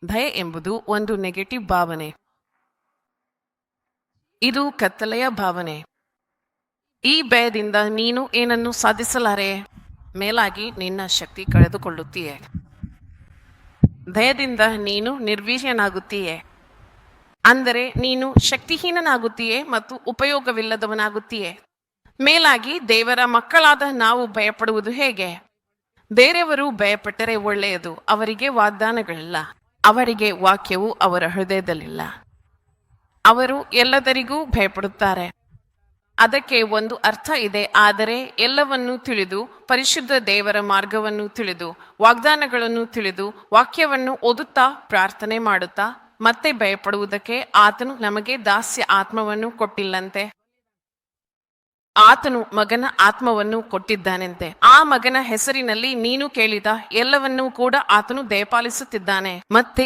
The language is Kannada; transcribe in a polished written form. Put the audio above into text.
ಭಯ ಎಂಬುದು ಒಂದು ನೆಗೆಟಿವ್ ಭಾವನೆ. ಇದು ಕತ್ತಲೆಯ ಭಾವನೆ. ಈ ಭಯದಿಂದ ನೀನು ಏನನ್ನು ಸಾಧಿಸಲಾರೆ, ಮೇಲಾಗಿ ನಿನ್ನ ಶಕ್ತಿ ಕಳೆದುಕೊಳ್ಳುತ್ತೀಯೆ. ಭಯದಿಂದ ನೀನು ನಿರ್ವೀರ್ಯನಾಗುತ್ತೀಯೆ, ಅಂದರೆ ನೀನು ಶಕ್ತಿಹೀನನಾಗುತ್ತೀಯೆ ಮತ್ತು ಉಪಯೋಗವಿಲ್ಲದವನಾಗುತ್ತೀಯೆ. ಮೇಲಾಗಿ ದೇವರ ಮಕ್ಕಳಾದ ನಾವು ಭಯಪಡುವುದು ಹೇಗೆ? ಬೇರೆಯವರು ಭಯಪಟ್ಟರೆ ಒಳ್ಳೆಯದು, ಅವರಿಗೆ ವಾಗ್ದಾನಗಳಿಲ್ಲ, ಅವರಿಗೆ ವಾಕ್ಯವು ಅವರ ಹೃದಯದಲ್ಲಿಲ್ಲ. ಅವರು ಎಲ್ಲದರಿಗೂ ಭಯಪಡುತ್ತಾರೆ. ಅದಕ್ಕೆ ಒಂದು ಅರ್ಥ ಇದೆ, ಆದರೆ ಎಲ್ಲವನ್ನೂ ತಿಳಿದು, ಪರಿಶುದ್ಧ ದೇವರ ಮಾರ್ಗವನ್ನು ತಿಳಿದು, ವಾಗ್ದಾನಗಳನ್ನು ತಿಳಿದು, ವಾಕ್ಯವನ್ನು ಓದುತ್ತಾ ಪ್ರಾರ್ಥನೆ ಮಾಡುತ್ತಾ ಮತ್ತೆ ಭಯಪಡುವುದಕ್ಕೆ ಆತನು ನಮಗೆ ದಾಸ್ಯ ಆತ್ಮವನ್ನು ಕೊಟ್ಟಿಲ್ಲಂತೆ. ಆತನು ಮಗನ ಆತ್ಮವನ್ನು ಕೊಟ್ಟಿದ್ದಾನೆಂತೆ. ಆ ಮಗನ ಹೆಸರಿನಲ್ಲಿ ನೀನು ಕೇಳಿದ ಎಲ್ಲವನ್ನೂ ಕೂಡ ಆತನು ದಯಪಾಲಿಸುತ್ತಿದ್ದಾನೆ. ಮತ್ತೆ